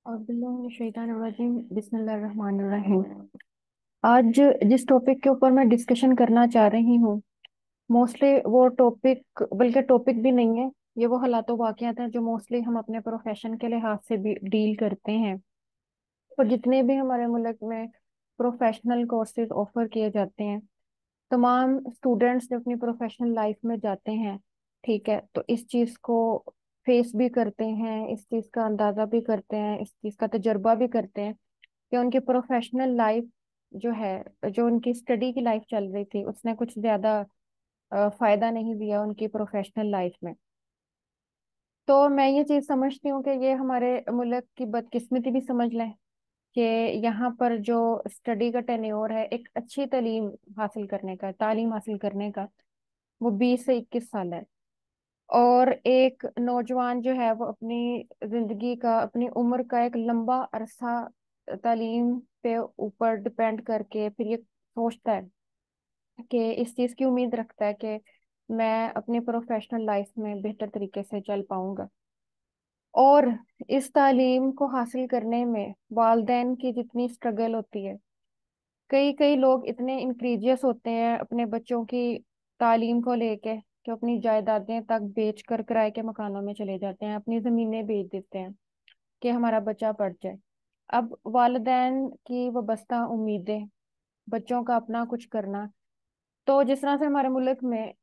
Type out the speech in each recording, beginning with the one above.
औज़ुबिल्लाहिमिनश्शैतानिर्रजीम बिस्मिल्लाहिर्रहमानिर्रहीम। आज जिस टॉपिक के ऊपर मैं डिस्कशन करना चाह रही हूँ, मोस्टली वो टॉपिक, बल्कि टॉपिक भी नहीं है, ये वो हालात वाक़ियात हैं जो मोस्टली हम अपने प्रोफेशन के लिहाज से भी डील करते हैं। और जितने भी हमारे मुल्क में प्रोफेशनल कोर्सेज ऑफर किए जाते हैं, तमाम स्टूडेंट्स जो अपनी प्रोफेशनल लाइफ में जाते हैं, ठीक है, तो इस चीज़ को फेस भी करते हैं, इस चीज़ का अंदाज़ा भी करते हैं, इस चीज़ का तजुर्बा भी करते हैं कि उनकी प्रोफेशनल लाइफ जो है, जो उनकी स्टडी की लाइफ चल रही थी, उसने कुछ ज़्यादा फ़ायदा नहीं दिया उनकी प्रोफेशनल लाइफ में। तो मैं ये चीज़ समझती हूँ कि ये हमारे मुल्क की बदकिस्मती भी समझ लें कि यहाँ पर जो स्टडी का टेन्योर है, एक अच्छी तालीम हासिल करने का, वो 20 से 21 साल है। और एक नौजवान जो है वो अपनी जिंदगी का, अपनी उम्र का एक लंबा अरसा तालीम पे ऊपर डिपेंड करके फिर ये सोचता है कि इस चीज़ की उम्मीद रखता है कि मैं अपनी प्रोफेशनल लाइफ में बेहतर तरीके से चल पाऊंगा। और इस तालीम को हासिल करने में वालदेन की जितनी स्ट्रगल होती है, कई कई लोग इतने इंक्रीजियस होते हैं अपने बच्चों की तालीम को लेके कि अपनी जायदादें तक बेच कर किराए के मकानों में चले जाते हैं, अपनी जमीनें बेच देते हैं कि हमारा बच्चा पढ़ जाए। अब वालिदैन की वाबस्ता उम्मीदें, बच्चों का अपना कुछ करना, तो जिस तरह से हमारे मुल्क में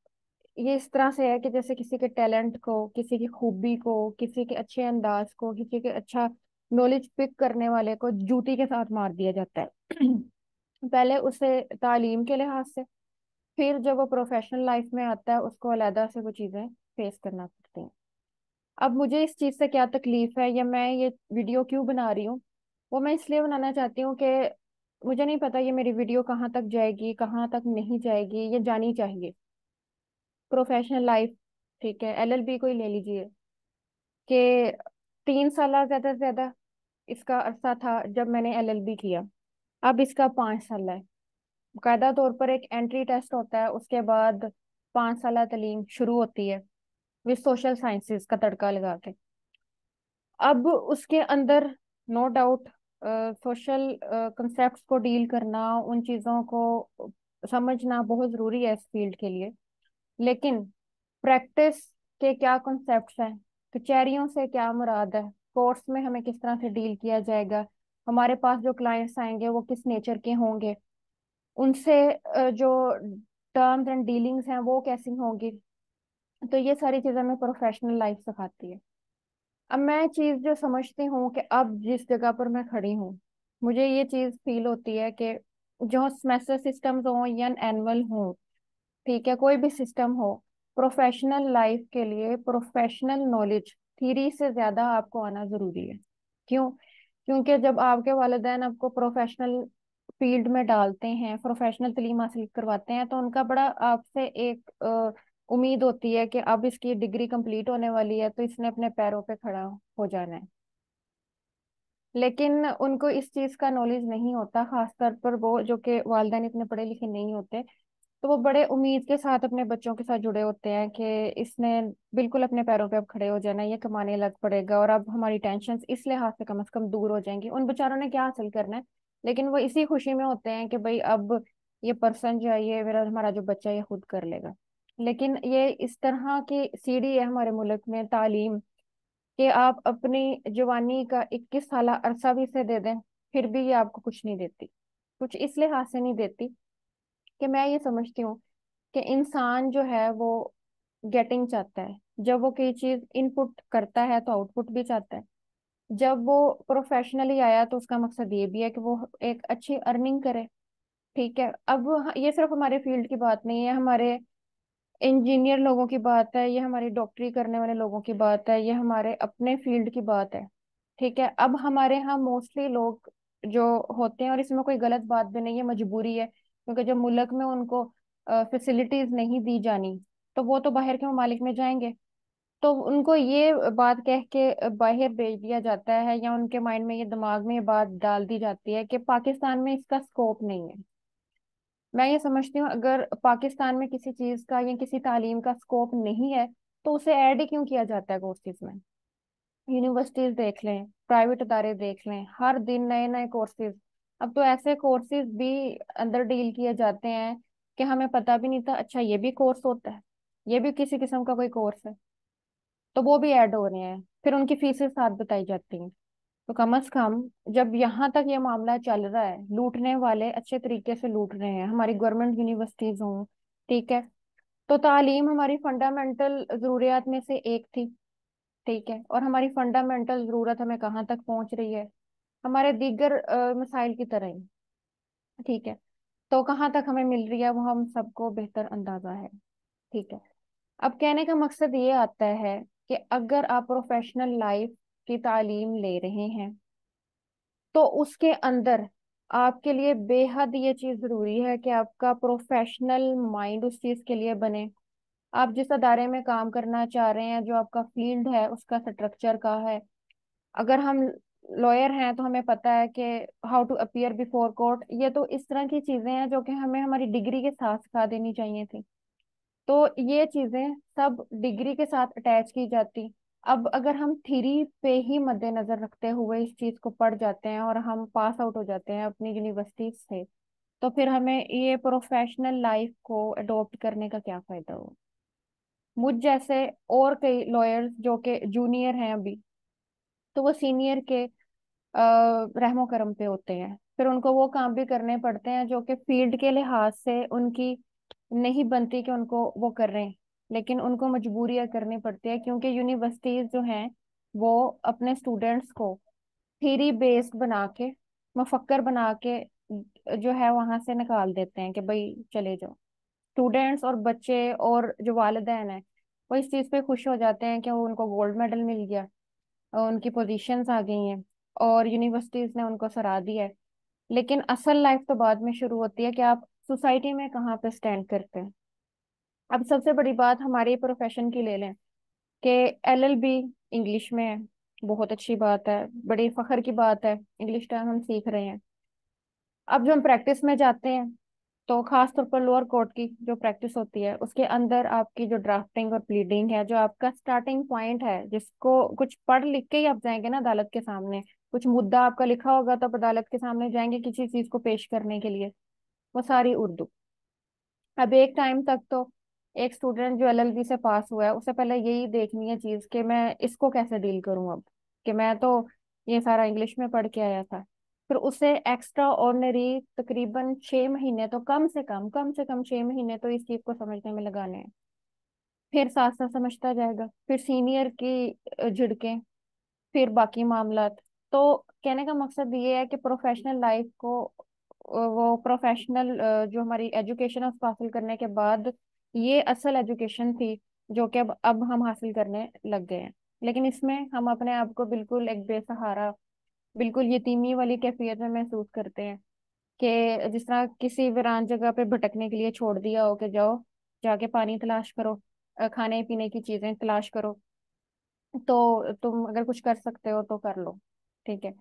ये इस तरह से है कि जैसे किसी के टैलेंट को, किसी की खूबी को, किसी के अच्छे अंदाज को, किसी के अच्छा नॉलेज पिक करने वाले को जूती के साथ मार दिया जाता है। पहले उसे तालीम के लिहाज से, फिर जब वो प्रोफेशनल लाइफ में आता है उसको अलहदा से वो चीज़ें फेस करना पड़ती हैं। अब मुझे इस चीज़ से क्या तकलीफ है या मैं ये वीडियो क्यों बना रही हूँ, वो मैं इसलिए बनाना चाहती हूँ कि मुझे नहीं पता ये मेरी वीडियो कहाँ तक जाएगी, कहाँ तक नहीं जाएगी, ये जानी चाहिए। प्रोफेशनल लाइफ, ठीक है, एलएलबी को ही ले लीजिए कि 3 साल ज्यादा से ज्यादा इसका अरसा था जब मैंने एलएलबी किया। अब इसका 5 साल है। कायदा तौर पर एक एंट्री टेस्ट होता है, उसके बाद 5 साल तालीम शुरू होती है विद सोशल साइंसेज का तड़का लगा के। अब उसके अंदर नो डाउट सोशल कंसेप्ट्स को डील करना, उन चीज़ों को समझना बहुत ज़रूरी है इस फील्ड के लिए। लेकिन प्रैक्टिस के क्या कॉन्सेप्ट्स हैं, कचहरियों से क्या मुराद है, कोर्स में हमें किस तरह से डील किया जाएगा, हमारे पास जो क्लाइंट्स आएंगे वो किस नेचर के होंगे, उनसे जो टर्म्स एंड डीलिंग्स हैं वो कैसी होंगी, तो ये सारी चीज़ें हमें प्रोफेशनल लाइफ सिखाती है। अब मैं चीज़ जो समझती हूँ कि अब जिस जगह पर मैं खड़ी हूँ, मुझे ये चीज़ फील होती है कि जो सेमेस्टर सिस्टम्स हो या एनुअल हो, ठीक है, कोई भी सिस्टम हो, प्रोफेशनल लाइफ के लिए प्रोफेशनल नॉलेज थ्योरी से ज्यादा आपको आना जरूरी है। क्यों? क्योंकि जब आपके वालिदैन आपको प्रोफेशनल फील्ड में डालते हैं, प्रोफेशनल तालीम हासिल करवाते हैं, तो उनका बड़ा आपसे एक उम्मीद होती है कि अब इसकी डिग्री कंप्लीट होने वाली है तो इसने अपने पैरों पे खड़ा हो जाना है। लेकिन उनको इस चीज का नॉलेज नहीं होता, खासतौर पर वो जो कि वालिदैन इतने पढ़े लिखे नहीं होते, तो वो बड़े उम्मीद के साथ अपने बच्चों के साथ जुड़े होते हैं कि इसने बिल्कुल अपने पैरों पे अब खड़े हो जाना है, ये कमाने लग पड़ेगा और अब हमारी टेंशन इस लिहाज से कम से कम दूर हो जाएंगी। उन बेचारों ने क्या हासिल करना है, लेकिन वो इसी खुशी में होते हैं कि भाई अब ये पर्सन जो है, ये मेरा हमारा जो बच्चा है, ये खुद कर लेगा। लेकिन ये इस तरह की सीढ़ी है हमारे मुल्क में तालीम, कि आप अपनी जवानी का 21 साल अरसा भी से दे दें, फिर भी ये आपको कुछ नहीं देती। कुछ इस लिहाज से नहीं देती कि मैं ये समझती हूँ कि इंसान जो है वो गेटिंग चाहता है, जब वो कोई चीज इनपुट करता है तो आउटपुट भी चाहता है। जब वो प्रोफेशनली आया तो उसका मकसद ये भी है कि वो एक अच्छी अर्निंग करे। ठीक है, अब ये सिर्फ हमारे फील्ड की बात नहीं है, हमारे इंजीनियर लोगों की बात है, ये हमारी डॉक्टरी करने वाले लोगों की बात है, ये हमारे अपने फील्ड की बात है। ठीक है, अब हमारे यहाँ मोस्टली लोग जो होते हैं, और इसमें कोई गलत बात भी नहीं है, मजबूरी है, क्योंकि जब मुल्क में उनको फैसिलिटीज नहीं दी जानी तो वो तो बाहर के ममालिक में जाएंगे। तो उनको ये बात कह के बाहर भेज दिया जाता है, या उनके माइंड में ये, दिमाग में ये बात डाल दी जाती है कि पाकिस्तान में इसका स्कोप नहीं है। मैं ये समझती हूँ अगर पाकिस्तान में किसी चीज का या किसी तालीम का स्कोप नहीं है तो उसे ऐड ही क्यों किया जाता है कोर्सेज में। यूनिवर्सिटीज देख लें, प्राइवेट अदारे देख लें, हर दिन नए नए कोर्सेज। अब तो ऐसे कोर्सेज भी अंदर डील किए जाते हैं कि हमें पता भी नहीं था, अच्छा ये भी कोर्स होता है, ये भी किसी किस्म का कोई कोर्स है। तो वो भी ऐड हो रहे हैं, फिर उनकी फीसें साथ बताई जाती हैं। तो कम से कम जब यहाँ तक ये मामला चल रहा है, लूटने वाले अच्छे तरीके से लूट रहे हैं हमारी गवर्नमेंट यूनिवर्सिटीज हों, ठीक है, तो तालीम हमारी फंडामेंटल जरूरियात में से एक थी, ठीक है, और हमारी फंडामेंटल जरूरत हमें कहाँ तक पहुंच रही है, हमारे दीगर मसाइल की तरह ही, ठीक है। तो कहाँ तक हमें मिल रही है वो हम सबको बेहतर अंदाजा है, ठीक है। अब कहने का मकसद ये आता है कि अगर आप प्रोफेशनल लाइफ की तालीम ले रहे हैं, तो उसके अंदर आपके लिए बेहद ये चीज जरूरी है कि आपका प्रोफेशनल माइंड उस चीज के लिए बने। आप जिस अदारे में काम करना चाह रहे हैं, जो आपका फील्ड है, उसका स्ट्रक्चर का है। अगर हम लॉयर हैं तो हमें पता है कि how to appear before court, ये तो इस तरह की चीजें हैं जो कि हमें हमारी डिग्री के साथ सिखा देनी चाहिए थी। तो ये चीजें सब डिग्री के साथ अटैच की जाती। अब अगर हम थ्योरी पे ही मद्देनजर रखते हुए इस चीज को पढ़ जाते हैं और हम पास आउट हो जाते हैं अपनी यूनिवर्सिटी से, तो फिर हमें ये प्रोफेशनल लाइफ को अडॉप्ट करने का क्या फायदा हो। मुझ जैसे और कई लॉयर्स जो कि जूनियर हैं अभी, तो वो सीनियर के रहमो करम पे होते हैं, फिर उनको वो काम भी करने पड़ते हैं जो कि फील्ड के लिहाज से उनकी नहीं बनती कि उनको वो कर रहे हैं, लेकिन उनको मजबूरियां करनी पड़ती है क्योंकि यूनिवर्सिटीज जो हैं वो अपने स्टूडेंट्स को थ्योरी बेस्ड बना के, मुफक्कर बना के जो है वहां से निकाल देते हैं कि भाई चले जाओ। स्टूडेंट्स और बच्चे और जो वालिदैन है वो इस चीज़ पे खुश हो जाते हैं कि वो उनको गोल्ड मेडल मिल गया और उनकी पोजीशंस आ गई हैं और यूनिवर्सिटीज ने उनको सराहा दिया है। लेकिन असल लाइफ तो बाद में शुरू होती है कि आप सोसाइटी में कहाँ पे स्टैंड करते हैं। अब सबसे बड़ी बात हमारे प्रोफेशन की ले लें कि एलएलबी इंग्लिश में है, बहुत अच्छी बात है, बड़ी फख्र की बात है, इंग्लिश टर्म हम सीख रहे हैं। अब जो हम प्रैक्टिस में जाते हैं, तो खास तौर पर लोअर कोर्ट की जो प्रैक्टिस होती है उसके अंदर आपकी जो ड्राफ्टिंग और प्लीडिंग है, जो आपका स्टार्टिंग पॉइंट है, जिसको कुछ पढ़ लिख के ही आप जाएंगे ना अदालत के सामने, कुछ मुद्दा आपका लिखा होगा तो आप अदालत के सामने जाएंगे किसी चीज को पेश करने के लिए, वो सारी उर्दू। अब एक टाइम तक तो एक स्टूडेंट जो एलएलबी से पास हुआ है उसे पहले यही देखनी है चीज कि मैं इसको कैसे डील करूं अब, कि मैं तो ये सारा इंग्लिश में पढ़ के आया था। फिर उसे एक्स्ट्रा ऑर्डिनरी तकरीबन 6 महीने तो कम से कम 6 महीने तो इस चीज को समझने में लगाने हैं। फिर साथ साथ समझता जाएगा, फिर सीनियर की झिड़कें, फिर बाकी मामलात। तो कहने का मकसद ये है कि प्रोफेशनल लाइफ को वो प्रोफेशनल जो हमारी एजुकेशन है उसको हासिल करने के बाद ये असल एजुकेशन थी जो कि अब हम हासिल करने लग गए हैं। लेकिन इसमें हम अपने आप को बिल्कुल एक बेसहारा, बिल्कुल यतीमी वाली कैफियत में महसूस करते हैं कि जिस तरह किसी वीरान जगह पे भटकने के लिए छोड़ दिया हो कि जाओ जाके पानी तलाश करो, खाने पीने की चीजें तलाश करो, तो तुम अगर कुछ कर सकते हो तो कर लो, ठीक है।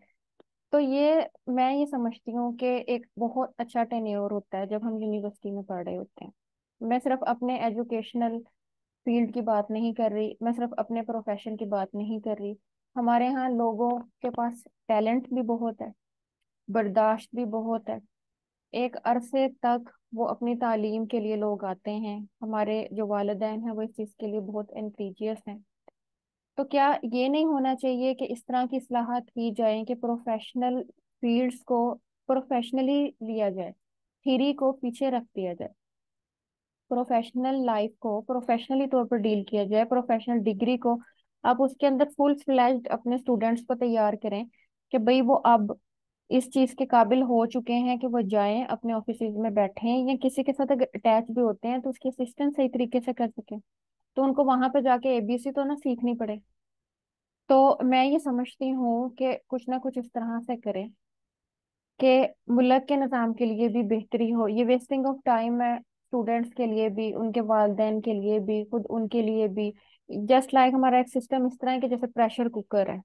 तो ये मैं ये समझती हूँ कि एक बहुत अच्छा टेन्योर होता है जब हम यूनिवर्सिटी में पढ़ रहे होते हैं। मैं सिर्फ अपने एजुकेशनल फील्ड की बात नहीं कर रही, मैं सिर्फ अपने प्रोफेशन की बात नहीं कर रही। हमारे यहाँ लोगों के पास टैलेंट भी बहुत है, बर्दाश्त भी बहुत है। एक अरसे तक वो अपनी तालीम के लिए लोग आते हैं, हमारे जो वालिदैन हैं वो इस चीज़ के लिए बहुत एनकरेजियस हैं। तो क्या ये नहीं होना चाहिए कि इस तरह की इस्लाहात की जाए कि प्रोफेशनल फील्ड्स को प्रोफेशनली लिया जाए, थ्योरी को पीछे रख दिया जाए, प्रोफेशनल लाइफ को प्रोफेशनली तौर पर डील किया जाए, प्रोफेशनल डिग्री को आप उसके अंदर फुल फ्लैज्ड अपने स्टूडेंट्स को तैयार करें कि भाई वो अब इस चीज के काबिल हो चुके हैं कि वो जाएं अपने ऑफिस में बैठें, या किसी के साथ अगर अटैच भी होते हैं तो उसकी असिस्टेंट सही तरीके से कर सकें, तो उनको वहां पे जाके एबीसी तो ना सीखनी पड़े। तो मैं ये समझती हूँ कि कुछ ना कुछ इस तरह से करें कि मुल्क के निज़ाम के लिए भी बेहतरी हो। ये वेस्टिंग ऑफ टाइम है स्टूडेंट्स के लिए भी, उनके वालिदैन के लिए भी, खुद उनके लिए भी। जस्ट लाइक हमारा एक सिस्टम इस तरह है कि जैसे प्रेशर कुकर है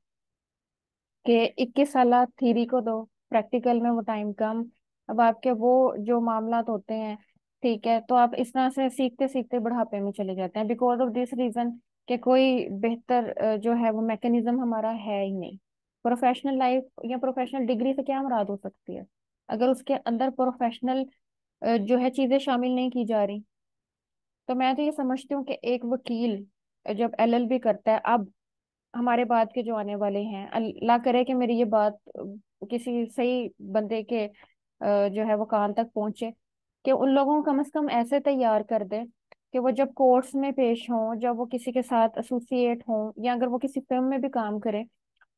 कि 21 साल थ्योरी को दो, प्रैक्टिकल में वो टाइम कम। अब आपके वो जो मामलात होते हैं, ठीक है, तो आप इस तरह से सीखते सीखते बुढ़ापे में चले जाते हैं बिकॉज ऑफ दिस रीजन कि कोई बेहतर जो है वो मैकेनिज्म हमारा है ही नहीं। प्रोफेशनल लाइफ या प्रोफेशनल डिग्री से क्या मुराद हो सकती है अगर उसके अंदर प्रोफेशनल जो है चीजें शामिल नहीं की जा रही। तो मैं तो ये समझती हूँ कि एक वकील जब एलएलबी करता है, अब हमारे बाद के जो आने वाले हैं, अल्लाह करे कि मेरी ये बात किसी सही बंदे के जो है वो कान तक पहुंचे, कि उन लोगों को कम से कम ऐसे तैयार कर दे कि वो जब कोर्ट्स में पेश हों, जब वो किसी के साथ एसोसिएट हों, या अगर वो किसी फिल्म में भी काम करें,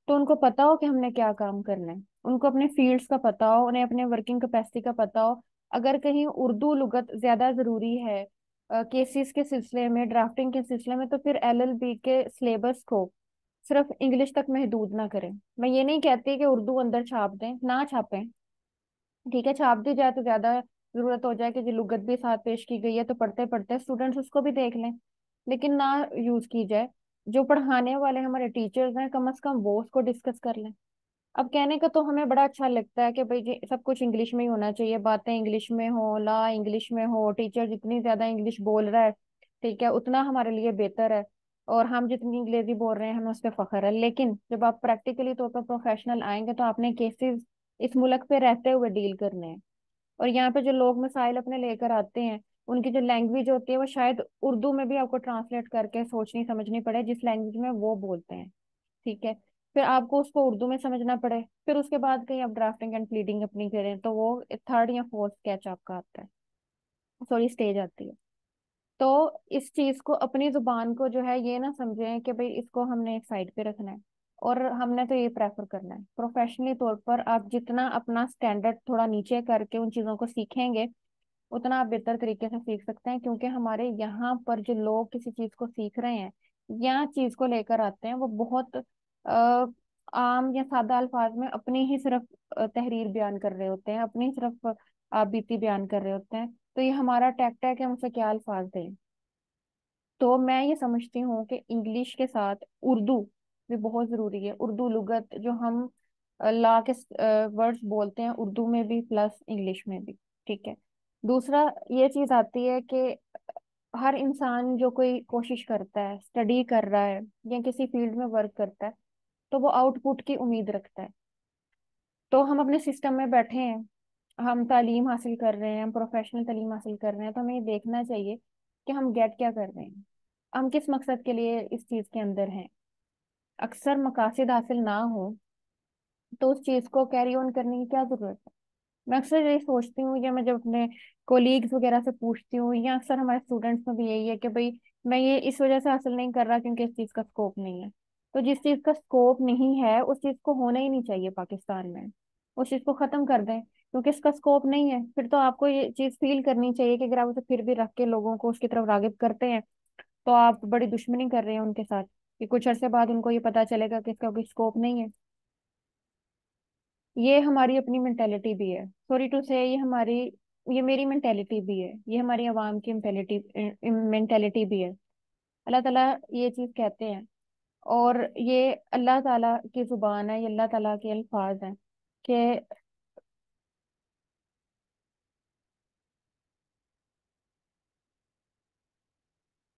तो उनको पता हो कि हमने क्या काम करना है, उनको अपने फील्ड्स का पता हो, उन्हें अपने वर्किंग कैपेसिटी का पता हो। अगर कहीं उर्दू लुगत ज्यादा जरूरी है केसेस के सिलसिले में, ड्राफ्टिंग के सिलसिले में, तो फिर एलएलबी के सिलेबस को सिर्फ इंग्लिश तक महदूद ना करें। मैं ये नहीं कहती कि उर्दू अंदर छाप दें, ना छापें, ठीक है, छाप दी जाए तो ज्यादा जरूरत हो जाए कि जो लुगत भी साथ पेश की गई है तो पढ़ते पढ़ते स्टूडेंट्स उसको भी देख लें, लेकिन ना यूज की जाए। जो पढ़ाने वाले हमारे टीचर्स हैं, कम से कम वो उसको डिस्कस कर लें। अब कहने का तो हमें बड़ा अच्छा लगता है कि भाई जी सब कुछ इंग्लिश में ही होना चाहिए, बातें इंग्लिश में हो, ला इंग्लिश में हो, टीचर जितनी ज्यादा इंग्लिश बोल रहा है, ठीक है, उतना हमारे लिए बेहतर है, और हम जितनी अंग्रेजी बोल रहे हैं हमें उस पर फख्र है। लेकिन जब आप प्रैक्टिकली तौर पर प्रोफेशनल आएंगे तो आपने केसेस इस मुल्क पे रहते हुए डील करने हैं। और यहाँ पे जो लोग मसाइल अपने लेकर आते हैं, उनकी जो लैंग्वेज होती है वो शायद उर्दू में भी आपको ट्रांसलेट करके सोचनी समझनी पड़े जिस लैंग्वेज में वो बोलते हैं, ठीक है, फिर आपको उसको उर्दू में समझना पड़े, फिर उसके बाद कहीं आप ड्राफ्टिंग एंड प्लीडिंग अपनी करें तो वो थर्ड या फोर्थ स्केच आपका आता है, सॉरी स्टेज आती है। तो इस चीज को, अपनी जुबान को जो है ये ना समझें कि भाई इसको हमने एक साइड पे रखना है, और हमने तो ये प्रेफर करना है प्रोफेशनली तौर पर। आप जितना अपना स्टैंडर्ड थोड़ा नीचे करके उन चीजों को सीखेंगे, उतना आप बेहतर तरीके से सीख सकते हैं, क्योंकि हमारे यहाँ पर जो लोग किसी चीज को सीख रहे हैं या चीज को लेकर आते हैं, वो बहुत आम या सादा अल्फाज में अपनी ही सिर्फ तहरीर बयान कर रहे होते हैं, अपनी सिर्फ आप बीती बयान कर रहे होते हैं। तो ये हमारा टैक्ट है कि हम उसे क्या अल्फाज दें। तो मैं ये समझती हूँ कि इंग्लिश के साथ उर्दू भी बहुत जरूरी है। उर्दू लुगत जो हम ला के वर्ड्स बोलते हैं उर्दू में भी प्लस इंग्लिश में भी, ठीक है। दूसरा ये चीज आती है कि हर इंसान जो कोई कोशिश करता है, स्टडी कर रहा है या किसी फील्ड में वर्क करता है, तो वो आउटपुट की उम्मीद रखता है। तो हम अपने सिस्टम में बैठे हैं, हम तालीम हासिल कर रहे हैं, हम प्रोफेशनल तालीम हासिल कर रहे हैं, तो हमें ये देखना चाहिए कि हम गेट क्या कर रहे हैं, हम किस मकसद के लिए इस चीज के अंदर हैं। अक्सर मकासद हासिल ना हो तो उस चीज को कैरी ऑन करने की क्या जरूरत है। मैं अक्सर यही सोचती हूँ, या मैं जब अपने कोलीग्स वगैरह से पूछती हूँ, या अक्सर हमारे स्टूडेंट्स में भी यही है कि भाई मैं ये इस वजह से हासिल नहीं कर रहा क्योंकि इस चीज का स्कोप नहीं है। तो जिस चीज का स्कोप नहीं है उस चीज को होना ही नहीं चाहिए पाकिस्तान में, उस चीज को खत्म कर दें, क्योंकि इसका स्कोप नहीं है। फिर तो आपको ये चीज फील करनी चाहिए कि अगर आप उसे फिर भी रख के लोगों को उसकी तरफ रागिब करते हैं, तो आप बड़ी दुश्मनी कर रहे हैं उनके साथ, कि कुछ अरसे बाद उनको ये पता चलेगा कि इसका कोई स्कोप नहीं है। ये हमारी अपनी मेंटेलिटी भी है, सॉरी टू से, ये मेरी मेंटेलिटी भी है, ये हमारी आवाम की मेंटेलिटी मेंटेलिटी भी है। अल्लाह ताला ये चीज कहते हैं, और ये अल्लाह ताला की जुबान है, ये अल्लाह ताला के अल्फाज हैं कि